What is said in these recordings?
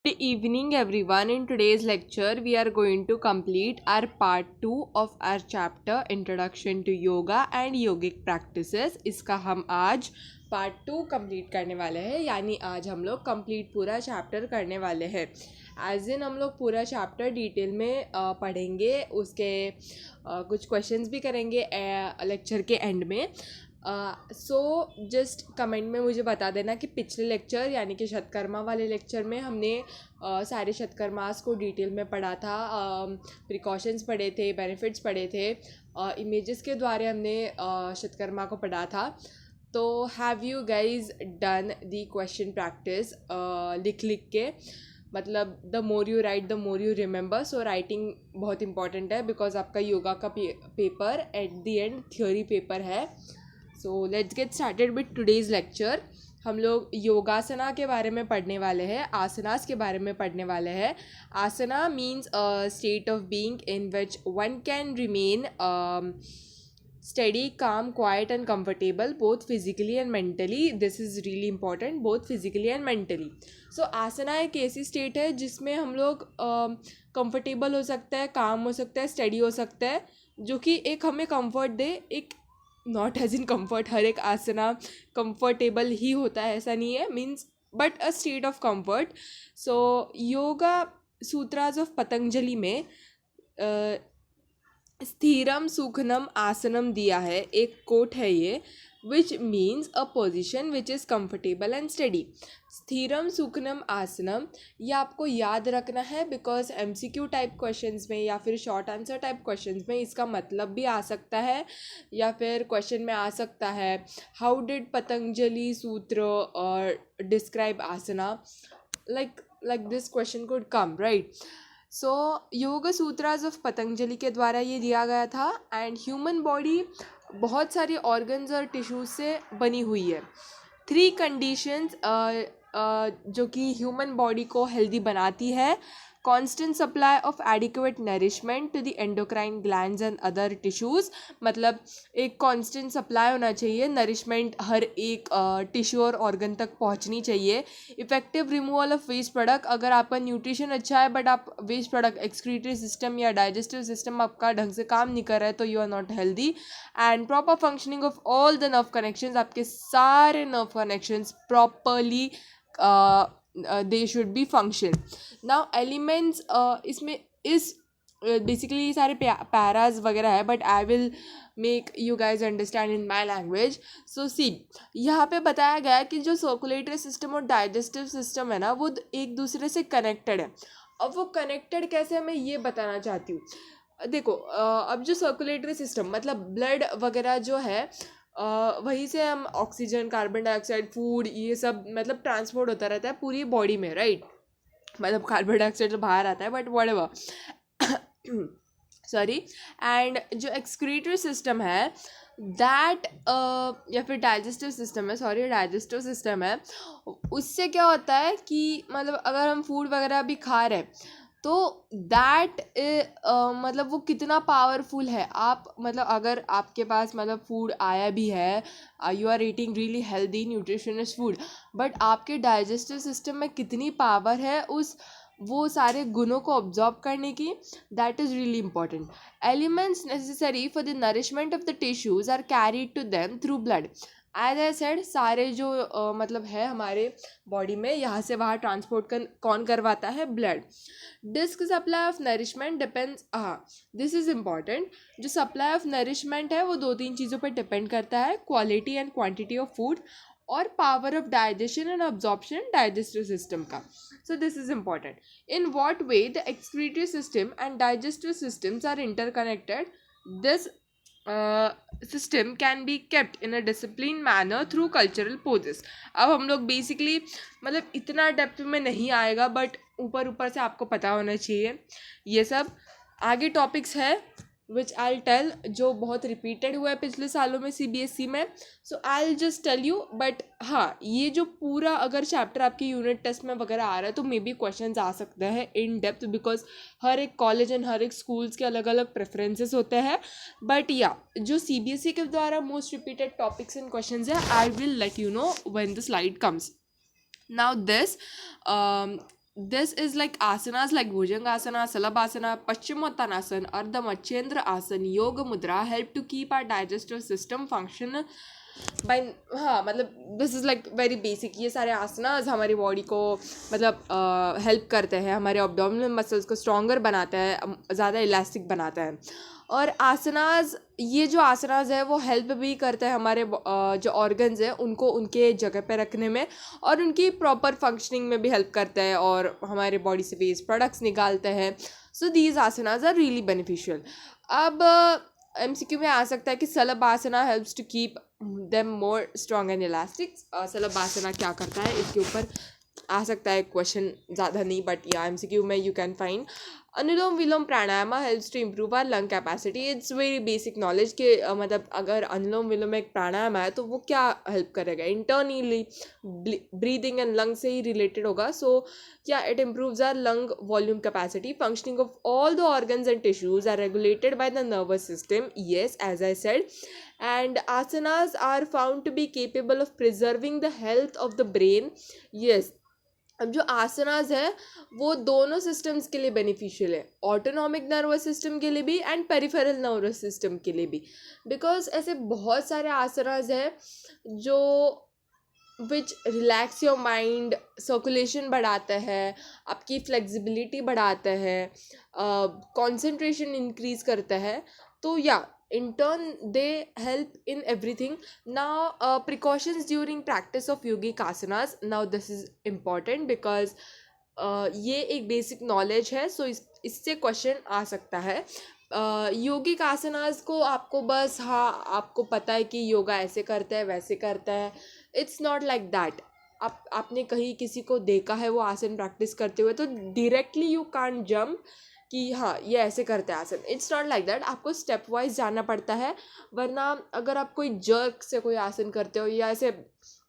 Good evening, everyone. In today's lecture, we are going to complete our part 2 of our chapter Introduction to Yoga and Yogic Practices. इसका हम आज part 2 complete करने वाले हैं, यानी आज हम लोग कंप्लीट पूरा चैप्टर करने वाले हैं। एज इन हम लोग पूरा चैप्टर डिटेल में पढ़ेंगे, उसके कुछ क्वेश्चंस भी करेंगे लेक्चर के एंड में। सो जस्ट कमेंट में मुझे बता देना कि पिछले लेक्चर यानी कि शतकर्मा वाले लेक्चर में हमने सारे शतकर्मास को डिटेल में पढ़ा था, प्रिकॉशंस पढ़े थे, बेनिफिट्स पढ़े थे, इमेजेस के द्वारा हमने शतकर्मा को पढ़ा था। तो have you guys done the question practice लिख के, मतलब the more you write the more you remember. So writing बहुत इंपॉर्टेंट है बिकॉज आपका योगा का paper at the end theory paper है। So let's get started with today's lecture. हम लोग योगासना के बारे में पढ़ने वाले हैं, आसनास के बारे में पढ़ने वाले हैं। Asana means a state of being in which one can remain steady, calm, quiet and comfortable both physically and mentally. This is really important, both physically and mentally. So आसना एक ऐसी स्टेट है जिसमें हम लोग कंफर्टेबल हो सकता है, काम हो सकता है, स्टडी हो सकता है, जो कि एक हमें कंफर्ट दे। एक नॉट एज इन कंफर्ट, हर एक आसना कंफर्टेबल ही होता है ऐसा नहीं है, means but a state of comfort. So yoga sutras of Patanjali में स्थिरम सुखनम आसनम दिया है, एक कोट है ये, which means a position which is comfortable and study. स्थिरम सुखनम आसनम ये आपको याद रखना है बिकॉज MCQ टाइप क्वेश्चंस में या फिर शॉर्ट आंसर टाइप क्वेश्चंस में इसका मतलब भी आ सकता है, या फिर क्वेश्चन में आ सकता है हाउ डिड पतंजलि सूत्र और describe asana, like this question could come, right? So yoga sutras of Patanjali के द्वारा ये दिया गया था। एंड ह्यूमन बॉडी बहुत सारी ऑर्गन्स और टिश्यूज से बनी हुई है। 3 कंडीशंस जो कि ह्यूमन बॉडी को हेल्दी बनाती है: constant supply of adequate nourishment to the endocrine glands and other tissues, मतलब एक कांस्टेंट सप्लाई होना चाहिए, नरिशमेंट हर एक टिश्यू और ऑर्गन तक पहुंचनी चाहिए। Effective removal of waste product, अगर आपका न्यूट्रिशन अच्छा है बट आप वेस्ट प्रोडक्ट एक्सक्रीटरी सिस्टम या डाइजेस्टिव सिस्टम आपका ढंग से काम नहीं कर रहा है तो you are not healthy. And proper functioning of all the nerve connections, आपके सारे nerve connections properly they should be function. Now elements इसमें इस बेसिकली ये सारे पैराज वगैरह है, but I will make you guys understand in my language. So see, यहाँ पे बताया गया है कि जो सर्कुलेटरी सिस्टम और डाइजेस्टिव सिस्टम है ना, वो एक दूसरे से कनेक्टेड है। अब वो कनेक्टेड कैसे है मैं ये बताना चाहती हूँ। देखो अब जो सर्कुलेटरी सिस्टम मतलब ब्लड वगैरह जो है, वहीं से हम ऑक्सीजन, कार्बन डाइऑक्साइड, फूड, ये सब मतलब ट्रांसपोर्ट होता रहता है पूरी बॉडी में, राइट? मतलब कार्बन डाइऑक्साइड तो बाहर आता है बट व्हाटएवर सॉरी। एंड जो एक्सक्रीटरी सिस्टम है दैट या फिर डाइजेस्टिव सिस्टम है, सॉरी डाइजेस्टिव सिस्टम है, उससे क्या होता है कि मतलब अगर हम फूड वगैरह भी खा रहे हैं तो दैट मतलब वो कितना पावरफुल है। आप मतलब अगर आपके पास मतलब फूड आया भी है, you are eating really healthy nutritious food, but आपके डाइजेस्टिव सिस्टम में कितनी पावर है उस वो सारे गुणों को ऑब्जॉर्ब करने की, that is really important. Elements necessary for the nourishment of the tissues are carried to them through blood. As I said, सारे जो मतलब है हमारे बॉडी में यहाँ से वहाँ ट्रांसपोर्ट कौन करवाता है? Blood. This supply of nourishment depends, हाँ दिस इज़ इम्पॉर्टेंट, जो सप्लाई ऑफ नरिशमेंट है वो 2-3 चीज़ों पर डिपेंड करता है: quality and quantity of food और power of digestion and absorption digestive system का। So this is important. In what way the excretory system and digestive systems are interconnected, this system can be kept in a discipline manner through cultural poses. अब हम लोग basically मतलब इतना depth में नहीं आएगा but ऊपर ऊपर से आपको पता होना चाहिए ये सब। आगे टॉपिक्स है विच आई टेल, जो बहुत रिपीटेड हुआ है पिछले सालों में CBSE में, so I just tell you. But हाँ, ये जो पूरा अगर चैप्टर आपके यूनिट टेस्ट में वगैरह आ रहा है तो मे बी क्वेश्चन आ सकते हैं इन डेप्थ, बिकॉज हर एक कॉलेज एंड हर एक स्कूल्स के अलग अलग प्रेफरेंसेस होते हैं। बट या जो CBSE के द्वारा most repeated topics and question है, I will let you know when the slide comes. Now this this is like asanas like Bhujangasana, Salabhasana, Paschimottanasana, Ardha Machendra Asana, Yoga Mudra help to keep our digestive system function by हाँ मतलब this is like very basic. ये सारे आसनास हमारी body को मतलब help करते हैं, हमारे एब्डोमिनल मसल्स को स्ट्रॉन्गर बनाता है, ज़्यादा इलास्टिक बनाता है. और आसनास, ये जो आसनास है वो हेल्प भी करता है हमारे जो ऑर्गन्स हैं उनको उनके जगह पे रखने में, और उनकी प्रॉपर फंक्शनिंग में भी हेल्प करता है, और हमारे बॉडी से वेस्ट प्रोडक्ट्स निकालते हैं. So these asanas are really beneficial. अब MCQ में आ सकता है कि Shalabhasana helps to keep them more strong and elastic. Shalabhasana क्या करता है, इसके ऊपर आ सकता है क्वेश्चन, ज़्यादा नहीं बट या MCQ में you can find. Anulom Vilom pranayama helps to improve our lung capacity. It's very basic knowledge के मतलब अगर अनुलोम विलोम एक प्राणायाम है तो वो क्या हेल्प करेगा, इंटरनली ब्रीदिंग एंड लंग से ही रिलेटेड होगा. सो या it improves our lung volume capacity. Functioning of all the organs and tissues are regulated by the nervous system. Yes, as I said. And asanas are found to be capable of preserving the health of the brain. Yes. अब जो आसनास है वो दोनों systems के लिए beneficial है, autonomic nervous system के लिए भी एंड पेरिफेरल नर्वस सिस्टम के लिए भी. बिकॉज ऐसे बहुत सारे आसनास हैं जो विच रिलैक्स योर माइंड, सर्कुलेशन बढ़ाता है, आपकी फ्लेक्सिबिलिटी बढ़ाता है, कंसंट्रेशन इंक्रीज करता है. तो या in turn they help in everything. Now precautions during practice of yogic asanas. Now this is important because ये एक बेसिक नॉलेज है. सो इससे क्वेश्चन आ सकता है. योगिक आसनास को आपको बस हाँ आपको पता है कि योगा ऐसे करता है वैसे करता है. It's not like that. आपने कहीं किसी को देखा है वो आसन प्रैक्टिस करते हुए तो डायरेक्टली यू कांट जंप कि हाँ ये ऐसे करते हैं आसन. It's not like that. आपको स्टेप वाइज जाना पड़ता है, वरना अगर आप कोई जर्क से कोई आसन करते हो या ऐसे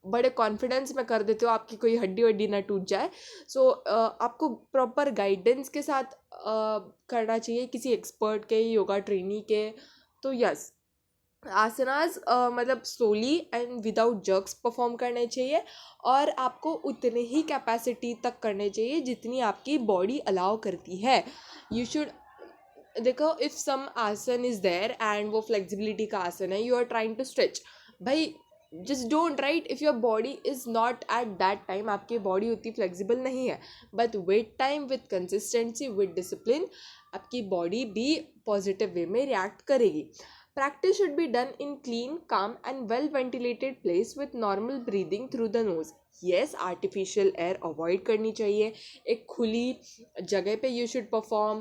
बड़े कॉन्फिडेंस में कर देते हो आपकी कोई हड्डी वड्डी ना टूट जाए. सो आपको प्रॉपर गाइडेंस के साथ करना चाहिए, किसी एक्सपर्ट के, योगा ट्रेनी के. तो यस, आसनास मतलब slowly and without jerks perform करने चाहिए, और आपको उतने ही कैपेसिटी तक करने चाहिए जितनी आपकी बॉडी अलाउ करती है. यू शुड देखो, if some asana is there and वो फ्लेक्सिबिलिटी का आसन है, you are trying to stretch, भाई just don't right. If your body is not at that time, आपकी बॉडी उतनी फ्लेक्सिबल नहीं है, but with time, with consistency, with discipline आपकी body भी पॉजिटिव वे में रिएक्ट करेगी. Practice should be done in clean, calm and well ventilated place with normal breathing through the nose. Yes, artificial air avoid करनी चाहिए. एक खुली जगह पे you should perform.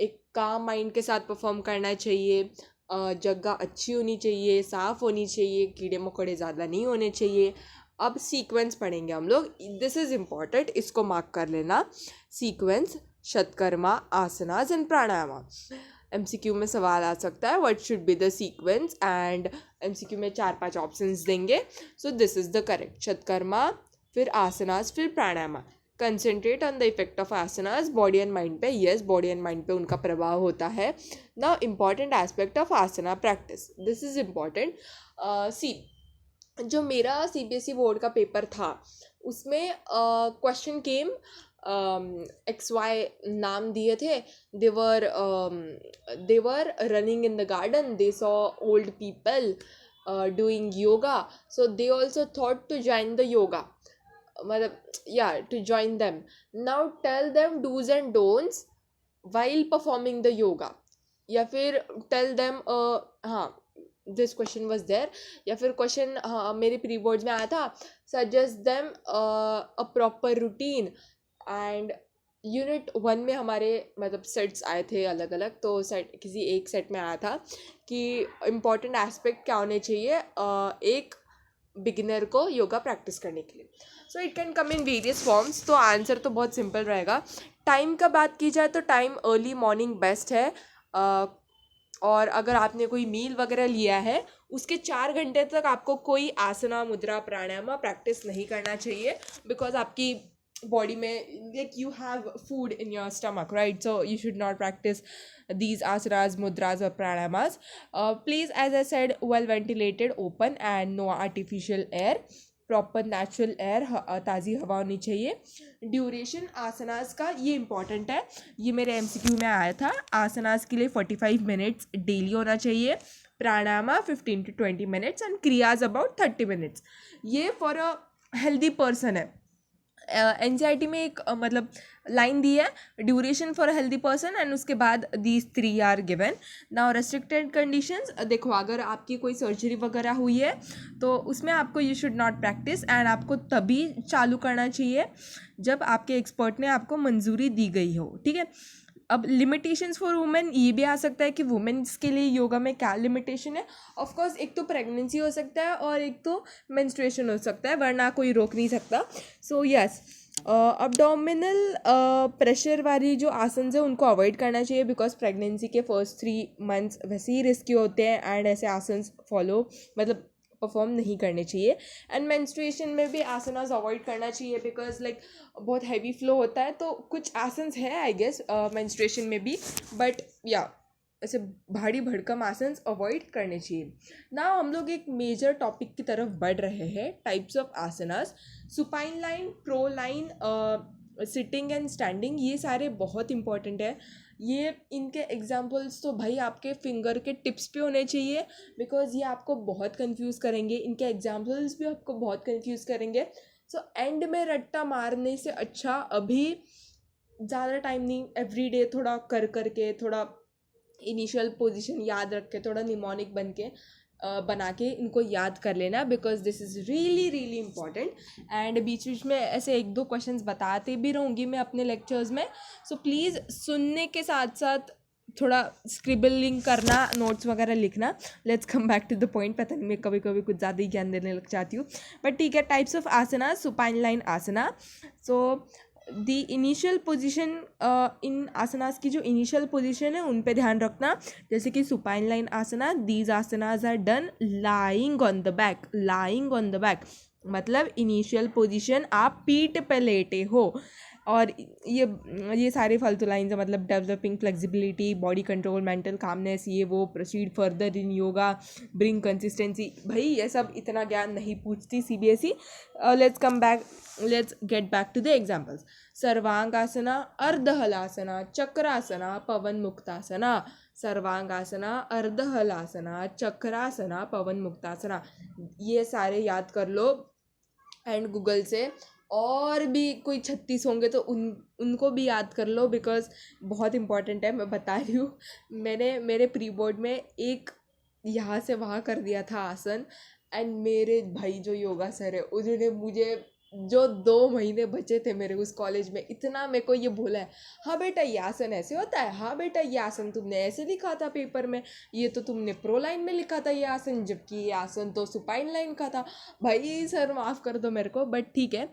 एक calm mind के साथ perform करना चाहिए. जगह अच्छी होनी चाहिए, साफ़ होनी चाहिए, कीड़े मकोड़े ज़्यादा नहीं होने चाहिए. अब सीक्वेंस पढ़ेंगे हम लोग. दिस इज़ इम्पॉर्टेंट, इसको मार्क कर लेना. Sequence, Shatkarma, asanas and pranayama. MCQ में सवाल आ सकता है what should be the sequence, and MCQ में 4-5 ऑप्शंस देंगे. So this is the correct. Shatkarma, फिर आसनास, फिर pranayama. Concentrate on the effect of asanas body and mind पे. यस, बॉडी एंड माइंड पे उनका प्रभाव होता है. Now important aspect of asana practice, this is important. सी, जो मेरा CBSE बोर्ड का पेपर था उसमें क्वेश्चन केम, XY नाम दिए थे. they were running in the garden, they saw old people doing yoga, so they also thought to join the yoga, to join them. Now tell them do's and don'ts while performing the yoga. या फिर tell them हाँ this question was there. या फिर question मेरे pre boards में आया था, suggest them a proper routine. And unit 1 में हमारे मतलब सेट्स आए थे अलग अलग, तो सेट किसी एक सेट में आया था कि इम्पॉर्टेंट एस्पेक्ट क्या होने चाहिए एक बिगिनर को योगा प्रैक्टिस करने के लिए. So it can come in various forms. तो आंसर तो बहुत सिंपल रहेगा. टाइम का बात की जाए तो टाइम अर्ली मॉर्निंग बेस्ट है. और अगर आपने कोई मील वगैरह लिया है उसके 4 घंटे तक आपको कोई आसना, मुद्रा, प्राणायाम प्रैक्टिस नहीं करना चाहिए, बिकॉज आपकी बॉडी में like you have food in your stomach, right? So you should not practice these asanas, mudras or pranayamas. Please, as I said, well ventilated, open and no artificial air. Proper natural air, ताज़ी हवा होनी चाहिए। Duration आसनास का ये important है, ये मेरे MCQ में आया था। आसनास के लिए 45 मिनट्स डेली होना चाहिए, pranayama 15 to 20 minutes and kriyas about 30 minutes. ये फॉर अ हेल्दी पर्सन है। एनसीईआरटी में एक मतलब लाइन दी है, duration for a healthy person, and उसके बाद these 3 are given. Now restricted conditions, देखो अगर आपकी कोई सर्जरी वगैरह हुई है तो उसमें आपको you should not practice, and आपको तभी चालू करना चाहिए जब आपके एक्सपर्ट ने आपको मंजूरी दी गई हो, ठीक है। अब लिमिटेशंस फॉर वुमेन, ये भी आ सकता है कि वुमेन्स के लिए योगा में क्या लिमिटेशन है। ऑफ कोर्स एक तो प्रेगनेंसी हो सकता है और एक तो मेंस्ट्रुएशन हो सकता है, वरना कोई रोक नहीं सकता। सो यस, अब्डोमिनल प्रेशर वाली जो आसन है उनको अवॉइड करना चाहिए, बिकॉज प्रेगनेंसी के फर्स्ट 3 मंथ्स वैसे ही रिस्की होते हैं, एंड ऐसे आसन फॉलो मतलब परफॉर्म नहीं करने चाहिए। एंड मेंस्ट्रुएशन में भी आसनास अवॉइड करना चाहिए, बिकॉज लाइक बहुत हैवी फ्लो होता है, तो कुछ आसन्स है आई गेस मेंस्ट्रुएशन में भी, बट या ऐसे भारी भड़कम आसन अवॉइड करने चाहिए ना। हम लोग एक मेजर टॉपिक की तरफ बढ़ रहे हैं, types of asanas. Supine line, pro line, sitting and standing, ये सारे बहुत इंपॉर्टेंट है। ये इनके एग्जाम्पल्स तो भाई आपके फिंगर के टिप्स पे होने चाहिए, बिकॉज ये आपको बहुत कंफ्यूज करेंगे, इनके एग्जाम्पल्स भी आपको बहुत कंफ्यूज करेंगे। सो एंड में रट्टा मारने से अच्छा अभी ज़्यादा टाइम नहीं, एवरीडे थोड़ा कर करके, थोड़ा इनिशियल पोजीशन याद रख के, थोड़ा निमोनिक बना के इनको याद कर लेना, because this is really really important. And बीच बीच में ऐसे 1-2 क्वेश्चंस बताते भी रहूँगी मैं अपने लेक्चर्स में, सो प्लीज़ सुनने के साथ साथ थोड़ा स्क्रिबलिंग करना, नोट्स वगैरह लिखना। Let's come back to the point, पता नहीं मैं कभी कभी कुछ ज़्यादा ही ज्ञान देने लग जाती हूँ, बट ठीक है। Types of asana, supine line asana. So the initial position, in asanas की जो इनिशियल पोजीशन है उन पे ध्यान रखना, जैसे कि supine line asana, these asanas are done lying on the back. Lying on the back मतलब इनिशियल पोजीशन आप पीठ पे लेटे हो, और ये सारे फालतू लाइन्स है, मतलब developing flexibility, body control, mental calmness, ये वो, proceed further in yoga, bring consistency. भाई ये सब इतना ज्ञान नहीं पूछती CBSE. Let's get back to the examples. Sarvangasana, Ardhahalasana, Chakrasana, Pavanmuktasana. Sarvangasana, Ardhahalasana, Chakrasana, Pavanmuktasana, ये सारे याद कर लो। एंड गूगल से और भी कोई 36 होंगे तो उनको भी याद कर लो, बिकॉज बहुत इंपॉर्टेंट है। मैं बता रही हूँ, मैंने मेरे प्री बोर्ड में एक यहाँ से वहाँ कर दिया था आसन, एंड मेरे भाई जो योगा सर है उन्होंने मुझे, जो 2 महीने बचे थे मेरे उस कॉलेज में, इतना मेरे को ये बोला है, हाँ बेटा ये आसन ऐसे होता है, हाँ बेटा ये आसन तुमने ऐसे लिखा था पेपर में, ये तो तुमने प्रो लाइन में लिखा था ये आसन, जबकि ये आसन तो सुपाइन लाइन का था। भाई सर माफ़ कर दो मेरे को, बट ठीक है।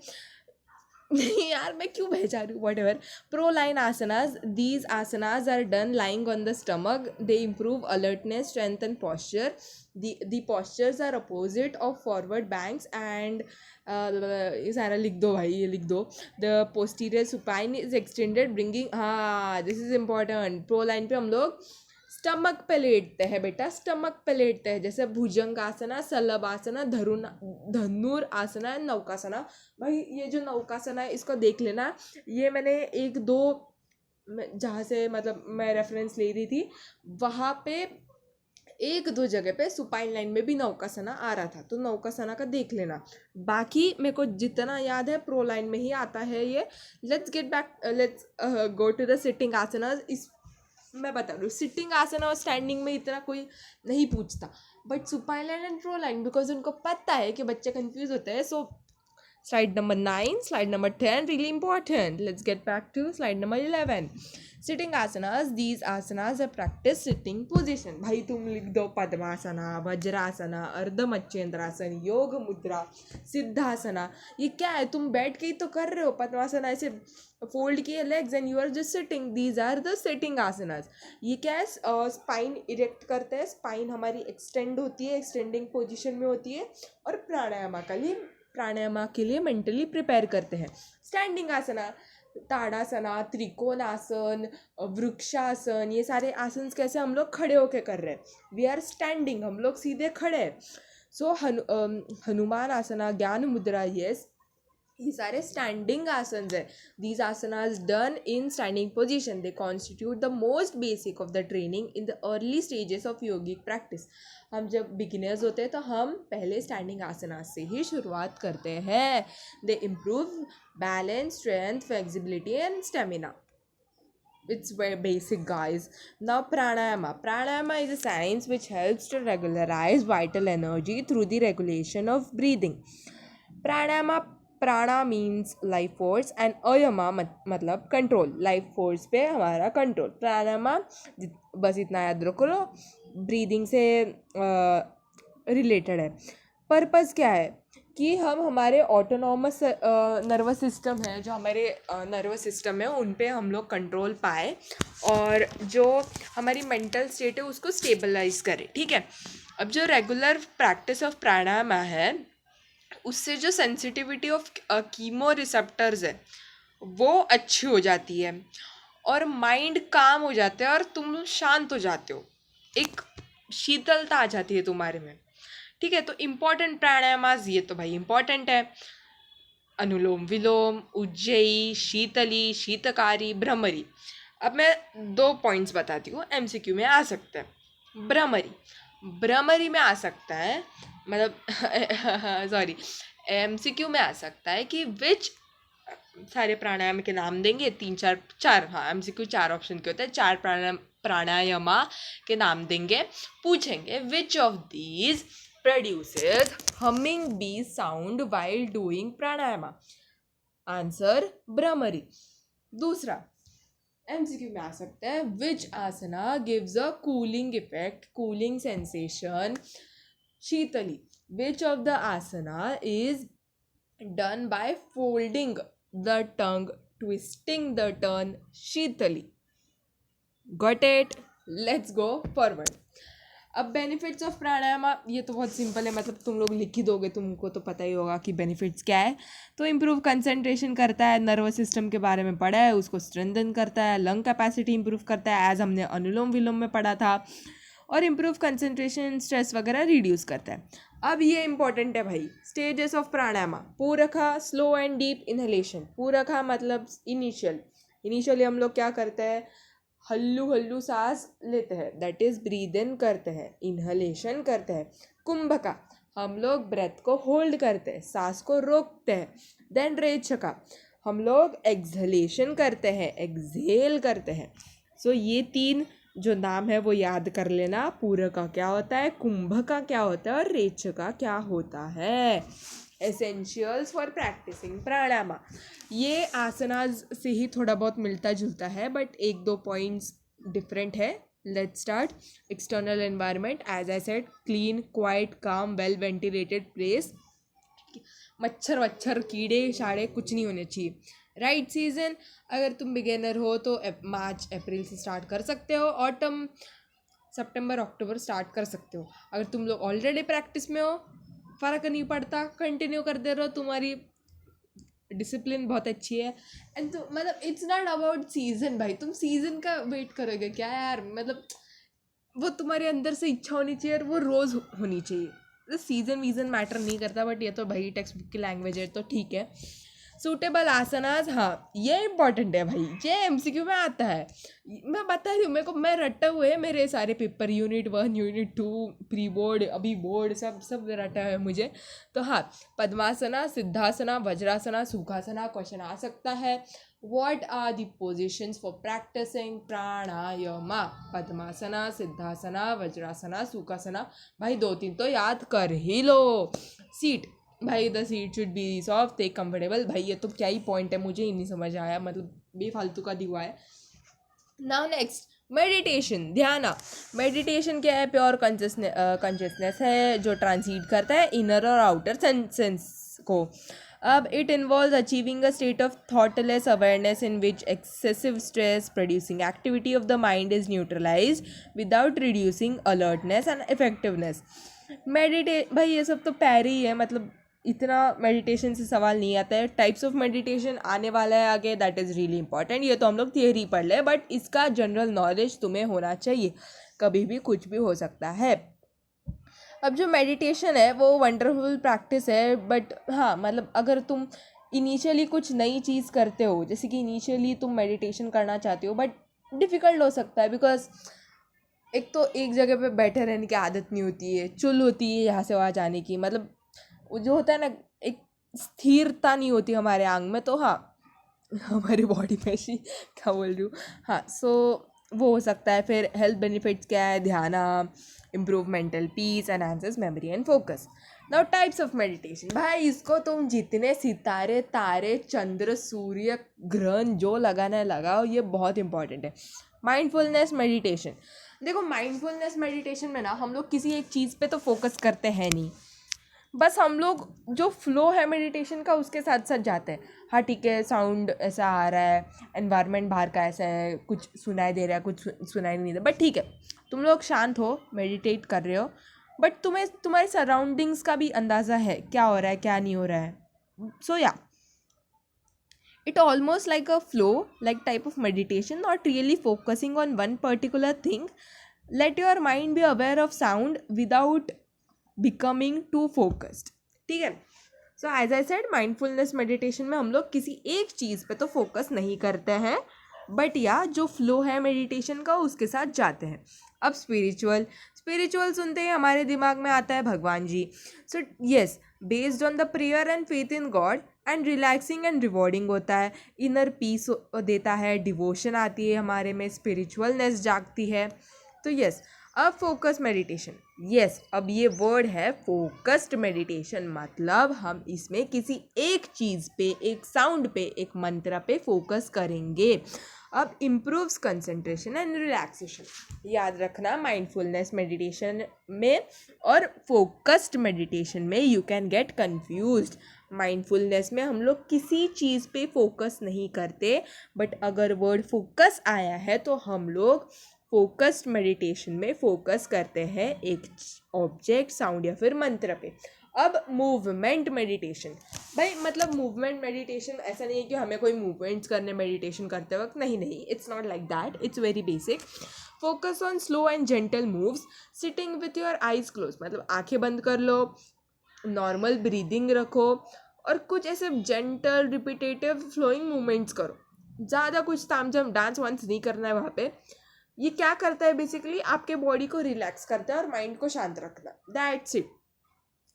नहीं यार, मैं क्यों भेजा रही हूँ, whatever. Pro line asanas, these asanas are done lying on the stomach, they improve alertness, strength and posture. The postures are opposite of forward banks and ये सारा लिख दो भाई, ये लिख दो। The posterior supine is extended bringing, हाँ this is important. Pro line पे हम लोग स्टमक पे लेटते हैं बेटा, स्टमक पे लेटते हैं, जैसे भुजंग आसना, सलभ आसना, धनुर आसना, नौकासना। भाई ये जो नौकासना है इसको देख लेना, ये मैंने 1-2 जहाँ से मतलब मैं रेफरेंस ले रही थी, वहाँ पे 1-2 जगह पे सुपाइन लाइन में भी नौकासना आ रहा था, तो नौकासना का देख लेना। बाकी मेरे को जितना याद है प्रो लाइन में ही आता है ये। Let's go to the sitting asana. इस मैं बता रही हूँ, सिटिंग आसन और स्टैंडिंग में इतना कोई नहीं पूछता, but supine line and pro line, because उनको पता है कि बच्चे कंफ्यूज होते हैं। सो slide number 9, slide number 10, really important. Let's get back to slide number 11. Sitting asanas, these asanas are practice sitting position. भाई तुम लिख दो पद्मासना, वज्रासना, अर्धमच्छेंद्रासन, योग मुद्रा, सिद्धासना। ये क्या है, तुम बैठ के ही तो कर रहे हो। पद्मासना ऐसे फोल्ड किए legs and you are just sitting, these are the sitting asanas. ये क्या है, स्पाइन इरेक्ट करते हैं, स्पाइन हमारी एक्सटेंड होती है, एक्सटेंडिंग पोजिशन में होती है, और प्राणायामा के लिए मेंटली प्रिपेयर करते हैं। स्टैंडिंग आसना, ताड़ासना, त्रिकोणासन, वृक्षासन, ये सारे आसन कैसे हम लोग खड़े होके कर रहे हैं। वी आर स्टैंडिंग, हम लोग सीधे खड़े हैं। सो हनुमान आसना, ज्ञान मुद्रा, यस, ये सारे स्टैंडिंग आसन्स है. These asanas done in standing position, they constitute the most basic of the training in the early stages of yogic practice. हम जब बिगिनर्स होते हैं तो हम पहले स्टैंडिंग आसनास से ही शुरुआत करते हैं. दे improve balance, strength, flexibility and stamina. It's very basic, guys. Now pranayama. Pranayama is a science which helps to regularize vital energy through the regulation of breathing. Pranayama, prana means life force and ayama मतलब control. Life force पे हमारा control. Pranayama बस इतना याद रखो लो, breathing से related है. Purpose क्या है कि हम हमारे ऑटोनॉमस नर्वस सिस्टम है, जो हमारे नर्वस सिस्टम है उन पे हम लोग कंट्रोल पाए और जो हमारी मेंटल स्टेट है उसको स्टेबलाइज करें. ठीक है. अब जो रेगुलर प्रैक्टिस ऑफ प्राणायाम है उससे जो सेंसिटिविटी ऑफ कीमो रिसेप्टर्स है वो अच्छी हो जाती है और माइंड काम हो जाता है और तुम शांत हो जाते हो, एक शीतलता आ जाती है तुम्हारे में. ठीक है. तो इम्पॉर्टेंट प्राणायामास ये तो भाई इम्पॉर्टेंट है. अनुलोम विलोम, उज्जयी, शीतली, शीतकारी, भ्रमरी. अब मैं 2 पॉइंट्स बताती हूँ, एमसीक्यू में आ सकता है. भ्रमरी में आ सकता है, मतलब सॉरी, एमसीक्यू में आ सकता है कि विच, सारे प्राणायाम के नाम देंगे, 3 4, हाँ एमसीक्यू 4 ऑप्शन के होते हैं, 4 प्राणायामा के नाम देंगे, पूछेंगे which of these produces humming bee sound while doing pranayama. Answer Brahmari. दूसरा MCQ में आ सकता है, which asana gives a cooling effect, cooling sensation, sheetali. Which of the asana is done by folding the tongue, twisting the tongue, sheetali. Got it? Let's go forward. अब benefits of प्राणायाम, ये तो बहुत simple है, मतलब तुम लोग लिख ही दोगे, तुमको तो पता ही होगा कि बेनिफिट्स क्या है. तो इम्प्रूव कंसंट्रेशन करता है, नर्वस सिस्टम के बारे में पढ़ा है, उसको स्ट्रेंथन करता है, लंग कैपेसिटी इंप्रूव करता है एज हमने अनुलोम विलोम में पढ़ा था, और इम्प्रूव कंसंट्रेशन, स्ट्रेस वगैरह रिड्यूस करता है. अब ये इंपॉर्टेंट है भाई, स्टेजेस ऑफ प्राणायाम. पूरखा, स्लो एंड डीप इनहेलेशन. पूरखा मतलब इनिशियली हम लोग क्या करते हैं, हल्लू सांस लेते हैं, दैट इज ब्रीद इन करते हैं, इनहलेशन करते हैं. कुंभका, हम लोग ब्रेथ को होल्ड करते हैं, सांस को रोकते हैं. देन रेचका, हम लोग एक्सहलेशन करते हैं, एक्सहेल करते हैं. सो ये 3 जो नाम है वो याद कर लेना. पूरका क्या होता है, कुंभका क्या होता है और रेचका क्या होता है. Essentials for practising pranayama. ये आसनाज से ही थोड़ा बहुत मिलता जुलता है, बट 1-2 पॉइंट्स डिफरेंट है. Let's start. External environment, as I said, clean, quiet, calm, well ventilated place. मच्छर कीड़े शाड़े कुछ नहीं होने चाहिए. राइट सीजन, अगर तुम बिगिनर हो तो मार्च अप्रैल से स्टार्ट कर सकते हो. ऑटम, सितंबर अक्टूबर स्टार्ट कर सकते हो. अगर तुम लोग ऑलरेडी प्रैक्टिस में हो, फ़र्क नहीं पड़ता, कंटिन्यू करते रहो, तुम्हारी डिसिप्लिन बहुत अच्छी है. एंड तो मतलब इट्स नॉट अबाउट सीज़न भाई, तुम सीज़न का वेट करोगे क्या यार, मतलब वो तुम्हारे अंदर से इच्छा होनी चाहिए और वो रोज़ होनी चाहिए. सीज़न वीज़न मैटर नहीं करता, बट ये तो भाई टेक्स्ट बुक की लैंग्वेज है तो ठीक है. सूटेबल आसनास, हाँ ये इंपॉर्टेंट है भाई, ये एमसीक्यू में आता है. मैं बता रही हूँ, मैं रटे हुए मेरे सारे paper, unit 1, unit 2, pre board, अभी बोर्ड, सब रटा है मुझे. तो हाँ, पद्मासना, सिद्धासना, वज्रासना, सुखासना क्वेश्चन आ सकता है. What are the positions for practising pranayam. Padmasana, Siddhasana, Vajrasana, Sukhasana. भाई 2-3 तो याद कर ही लो. सीट भाई, the seat should be soft, take comfortable. भाई ये तो क्या ही पॉइंट है, मुझे ही नहीं समझ आया, मतलब बेफालतू का दिया है. नाउ नेक्स्ट, मेडिटेशन, ध्यान. मेडिटेशन क्या है, प्योर कॉन्शियसनेस है जो ट्रांसीट करता है इनर और आउटर सेंस को. अब it involve achieving a state of thoughtless awareness in which excessive stress producing activity of the mind is neutralize without reducing alertness and effectiveness. भाई ये सब तो पैर ही है, मतलब इतना मेडिटेशन से सवाल नहीं आता है. टाइप्स ऑफ मेडिटेशन आने वाला है आगे, दैट इज़ रियली इंपॉर्टेंट. ये तो हम लोग थियरी पढ़ ले, बट इसका जनरल नॉलेज तुम्हें होना चाहिए, कभी भी कुछ भी हो सकता है. अब जो मेडिटेशन है वो वंडरफुल प्रैक्टिस है, बट हाँ मतलब अगर तुम इनिशियली कुछ नई चीज़ करते हो, जैसे कि इनिशियली तुम मेडिटेशन करना चाहते हो, बट डिफ़िकल्ट हो सकता है बिकॉज एक तो एक जगह पे बैठे रहने की आदत नहीं होती है, चुल होती है यहाँ से वहाँ जाने की, मतलब वो जो होता है ना, एक स्थिरता नहीं होती हमारे आंग में, तो हाँ हमारी बॉडी में ही क्या बोल रही हूँ, हाँ सो वो हो सकता है। फिर हेल्थ बेनिफिट्स क्या है, ध्यान, improve mental peace, enhances memory and focus. Now types of meditation, भाई इसको तुम जितने सितारे तारे चंद्र सूर्य ग्रहण जो लगाना है लगाओ, ये बहुत इंपॉर्टेंट है। माइंडफुलनेस मेडिटेशन, देखो माइंडफुलनेस मेडिटेशन में ना हम लोग किसी एक चीज़ पे तो फोकस करते हैं नहीं, बस हम लोग जो फ्लो है मेडिटेशन का उसके साथ साथ जाते हैं। हाँ ठीक है, साउंड ऐसा आ रहा है, एनवायरनमेंट बाहर का ऐसा है, कुछ सुनाई दे रहा है, कुछ सुनाई नहीं दे रहा, बट ठीक है, तुम लोग शांत हो, मेडिटेट कर रहे हो, बट तुम्हें तुम्हारे सराउंडिंग्स का भी अंदाज़ा है क्या हो रहा है क्या नहीं हो रहा है। सो या it almost like a flow like type of meditation, not really focusing on one particular thing. Let your mind be aware of sound without becoming too focused, ठीक है। So as I said, mindfulness meditation में हम लोग किसी एक चीज़ पे तो focus नहीं करते हैं, बट या जो फ्लो है मेडिटेशन का उसके साथ जाते हैं। अब स्पिरिचुअल, स्पिरिचुअल सुनते ही हमारे दिमाग में आता है भगवान जी। So yes, based on the prayer and faith in God, and relaxing and rewarding होता है, इनर पीस देता है, डिवोशन आती है हमारे में, स्पिरिचुअलनेस जागती है। तो यस, अब फोकस मेडिटेशन, यस अब ये वर्ड है फोकस्ड मेडिटेशन, मतलब हम इसमें किसी एक चीज़ पे, एक साउंड पे, एक मंत्र पे फोकस करेंगे। अब इम्प्रूव्स कंसंट्रेशन एंड रिलैक्सेशन, याद रखना माइंडफुलनेस मेडिटेशन में और फोकस्ड मेडिटेशन में you can get confused. Mindfulness में हम लोग किसी चीज़ पे फोकस नहीं करते, बट अगर वर्ड फोकस आया है तो हम लोग फोकस्ड मेडिटेशन में फोकस करते हैं एक ऑब्जेक्ट, साउंड या फिर मंत्र पे। अब मूवमेंट मेडिटेशन, भाई मतलब मूवमेंट मेडिटेशन ऐसा नहीं है कि हमें कोई मूवमेंट्स करने मेडिटेशन करते वक्त, नहीं, it's not like that, it's very basic. Focus on slow and gentle moves, sitting with your eyes close, मतलब आंखें बंद कर लो, नॉर्मल ब्रीदिंग रखो और कुछ ऐसे जेंटल रिपीटेटिव फ्लोइंग मूवमेंट्स करो, ज़्यादा कुछ तामझाम डांस वांस नहीं करना है वहाँ पे। ये क्या करता है बेसिकली, आपके बॉडी को रिलैक्स करता है और माइंड को शांत रखना, दैट्स इट।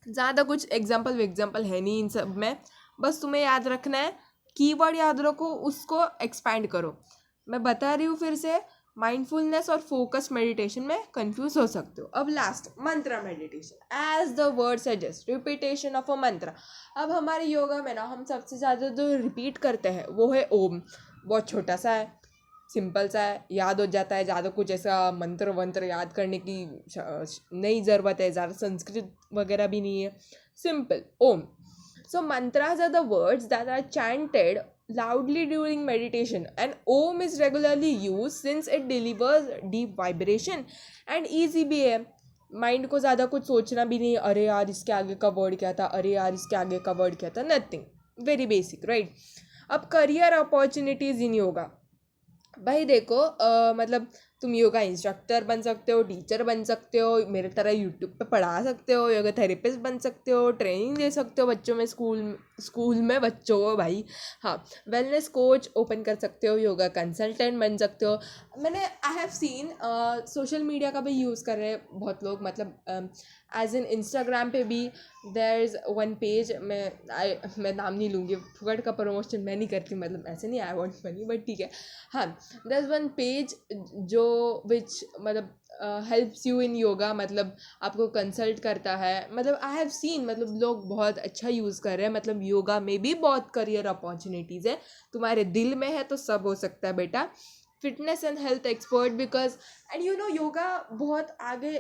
ज़्यादा कुछ एग्जाम्पल है नहीं इन सब में, बस तुम्हें याद रखना है, कीवर्ड याद रखो, उसको एक्सपैंड करो। मैं बता रही हूँ फिर से, माइंडफुलनेस और फोकस मेडिटेशन में कंफ्यूज हो सकते हो। अब last, mantra meditation, as the word suggest, repetition of a mantra. अब हमारे योगा में ना हम सबसे ज़्यादा जो रिपीट करते हैं वो है ओम, बहुत छोटा सा है, सिंपल सा है, याद हो जाता है, ज़्यादा कुछ ऐसा मंत्र वंत्र याद करने की नहीं ज़रूरत है, ज़्यादा संस्कृत वगैरह भी नहीं है, simple Om. So mantras are the words that are chanted loudly during meditation, and om is regularly used since it delivers deep vibration and easy भी है। माइंड को ज़्यादा कुछ सोचना भी नहीं, अरे यार इसके आगे का वर्ड क्या था, अरे यार इसके आगे का वर्ड क्या था, नथिंग, वेरी बेसिक राइट। अब करियर अपॉर्चुनिटीज़ इन योगा, भाई देखो मतलब तुम योगा इंस्ट्रक्टर बन सकते हो, टीचर बन सकते हो, मेरे तरह यूट्यूब पे पढ़ा सकते हो, योगा थेरेपिस्ट बन सकते हो, ट्रेनिंग दे सकते हो बच्चों में, स्कूल में बच्चों को भाई, हाँ वेलनेस कोच ओपन कर सकते हो, योगा कंसल्टेंट बन सकते हो। मैंने I have seen social media का भी यूज़ कर रहे हैं बहुत लोग, मतलब एज इन इंस्टाग्राम पे भी देयर इज़ वन पेज, मैं नाम नहीं लूँगी, फुकट का प्रमोशन मैं नहीं करती, मतलब ऐसे नहीं, आई वॉन्ट मनी, बट ठीक है, हाँ देयर इज़ वन पेज जो विच मतलब हेल्प्स यू इन योगा, मतलब आपको कंसल्ट करता है, मतलब आई हैव सीन, मतलब लोग बहुत अच्छा यूज़ कर रहे हैं, मतलब योगा में भी बहुत करियर अपॉर्चुनिटीज़ है, तुम्हारे दिल में है तो सब हो सकता है बेटा। Fitness and health expert, because and you know yoga बहुत आगे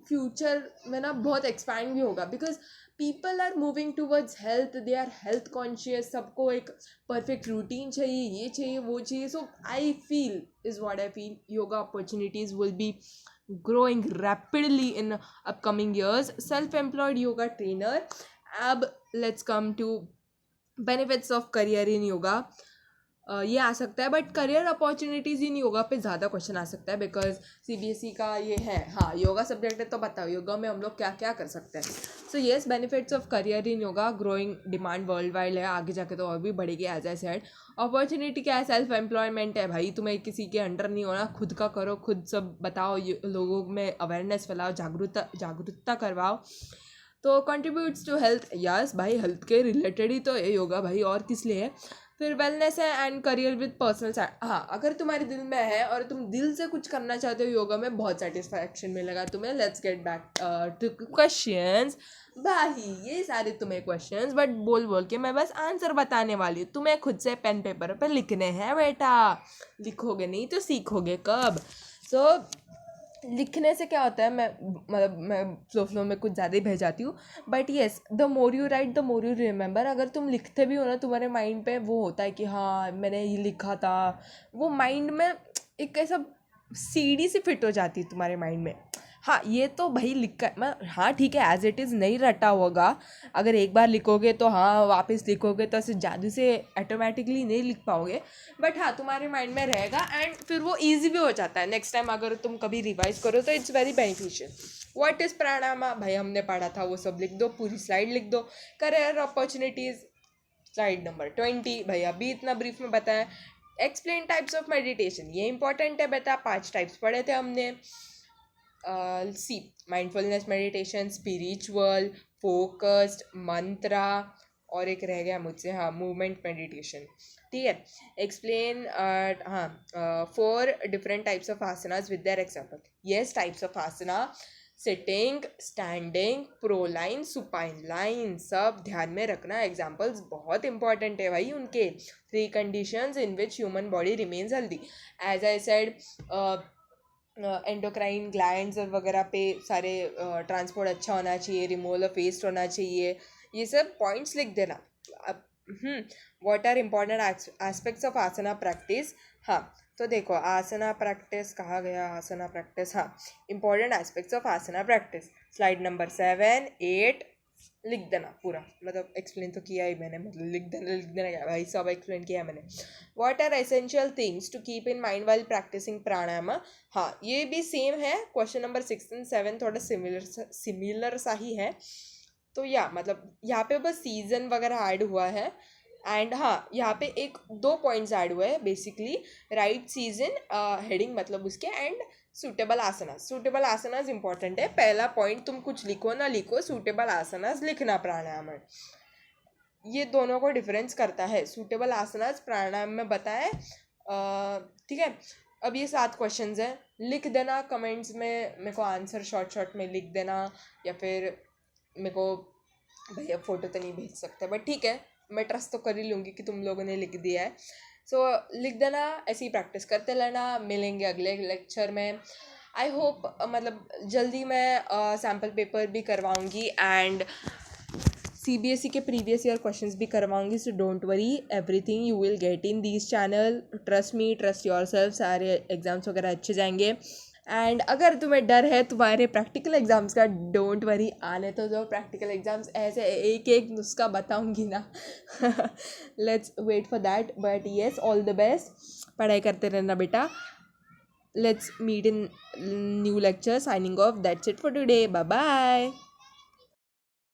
फ्यूचर में ना बहुत एक्सपैंड भी होगा, because people are moving towards health, they are health conscious, सबको एक परफेक्ट रूटीन चाहिए, ये चाहिए वो चाहिए। So I feel, is what I feel, yoga opportunities will be growing rapidly in upcoming years. Self-employed yoga trainer. Ab, let's come to benefits of career in yoga. ये आ सकता है, बट करियर अपॉर्चुनिटीज़ इन योगा पे ज़्यादा क्वेश्चन आ सकता है, because CBSE का ये है। हाँ, योगा सब्जेक्ट है तो बताओ योगा में हम लोग क्या क्या कर सकते हैं। So yes, benefits of career in yoga, growing demand world wide है, आगे जाके तो और भी बढ़ेगी एज आई सेड। अपॉर्चुनिटी क्या है, सेल्फ एम्प्लॉयमेंट है भाई, तुम्हें किसी के अंडर नहीं होना, खुद का करो, खुद सब बताओ, लोगों में अवेयरनेस फैलाओ, जागरूकता करवाओ। तो कंट्रीब्यूट्स टू हेल्थ, यस भाई, हेल्थ के रिलेटेड ही तो है योगा भाई, और किस लिए है। फिर वेलनेस है एंड करियर विद पर्सनल। हाँ, अगर तुम्हारे दिल में है और तुम दिल से कुछ करना चाहते हो योगा में, बहुत सेटिस्फैक्शन मिलेगा तुम्हें। Let's get back two questions भाई, ये सारे तुम्हें क्वेश्चंस बट बोल बोल के मैं बस आंसर बताने वाली हूँ, तुम्हें खुद से पेन पेपर पे लिखने हैं बेटा। लिखोगे नहीं तो सीखोगे कब। सो लिखने से क्या होता है, मैं फ्लो में कुछ ज़्यादा ही बह जाती हूँ, but yes, the more you write the more you remember. अगर तुम लिखते भी हो ना, तुम्हारे माइंड पे वो होता है कि हाँ मैंने ये लिखा था, वो माइंड में एक ऐसा सीढ़ी से फिट हो जाती है तुम्हारे माइंड में। हाँ, ये तो भाई लिखा मैं, हाँ ठीक है, एज इट इज़ नहीं रटा होगा। अगर एक बार लिखोगे तो हाँ वापस लिखोगे तो ऐसे जादू से ऑटोमेटिकली नहीं लिख पाओगे, बट हाँ तुम्हारे माइंड में रहेगा एंड फिर वो ईजी भी हो जाता है। नेक्स्ट टाइम अगर तुम कभी रिवाइज करो तो it's very beneficial. What is pranayam भाई, हमने पढ़ा था, वो सब लिख दो, पूरी स्लाइड लिख दो। करियर अपॉर्चुनिटीज़, स्लाइड नंबर 20 भाई, अभी इतना ब्रीफ में बताया। एक्सप्लेन टाइप्स ऑफ मेडिटेशन, ये इंपॉर्टेंट है बेटा, 5 टाइप्स पढ़े थे हमने। सी माइंडफुलनेस मेडिटेशन, स्पिरिचुअल, फोकस्ड, मंत्रा, और एक रह गया मुझसे, हाँ मूवमेंट मेडिटेशन। ठीक है, एक्सप्लेन, हाँ 4 different types of asanas with their example. Yes, types of asana, sitting, standing, pro line, supine line, सब ध्यान में रखना। एग्जाम्पल्स बहुत इंपॉर्टेंट है भाई उनके। 3 conditions in which human body remains healthy, as I said, endocrine glands और वगैरह पे सारे ट्रांसपोर्ट अच्छा होना चाहिए, रिमूवल ऑफ वेस्ट होना चाहिए, ये सब पॉइंट्स लिख देना। What are important aspects of asana practice. हाँ, तो देखो आसना प्रैक्टिस कहाँ गया, आसना प्रैक्टिस, हाँ important aspects of asana practice, slide number 7, 8 लिख देना पूरा, मतलब एक्सप्लेन तो किया ही मैंने, मतलब लिख देना क्या भाई, सब एक्सप्लेन किया मैंने। What are essential things to keep in mind while practising pranayam. हाँ, ये भी सेम है, क्वेश्चन नंबर 6 और 7 थोड़ा सिमिलर सा ही है। तो या मतलब यहाँ पे बस सीजन वगैरह ऐड हुआ है, एंड हाँ यहाँ पे 1-2 पॉइंट्स ऐड हुए हैं बेसिकली, राइट सीजन हेडिंग मतलब उसके, and suitable asanas. Suitable asanas important है, पहला पॉइंट, तुम कुछ लिखो ना लिखो, सूटेबल आसनास लिखना प्राणायाम में, ये दोनों को डिफरेंस करता है। सूटेबल आसनास प्राणायाम में बताए, ठीक है। अब ये 7 क्वेश्चंस हैं, लिख देना कमेंट्स में, मेरे को आंसर शॉर्ट में लिख देना, या फिर मेरे को भैया फ़ोटो तो नहीं भेज सकते, बट ठीक है, मैं ट्रस्ट तो कर ही लूँगी कि तुम लोगों ने लिख दिया है। सो लिख देना, ऐसी ही प्रैक्टिस करते रहना। मिलेंगे अगले लेक्चर में, आई होप, मतलब जल्दी मैं सैम्पल पेपर भी करवाऊँगी एंड सीबीएसई के प्रीवियस ईयर क्वेश्चंस भी करवाऊंगी। So don't worry, everything you will get in this channel, trust me, trust yourself, सारे एग्जाम्स वगैरह अच्छे जाएंगे। एंड अगर तुम्हें डर है तुम्हारे प्रैक्टिकल एग्जाम्स का, डोंट वरी, आने तो जो प्रैक्टिकल एग्जाम्स ऐसे एक एक नुस्खा बताऊंगी ना। Let's wait for that, but yes, all the best, पढ़ाई करते रहना बेटा। Let's meet in new lecture, signing off, that's it for today, bye bye.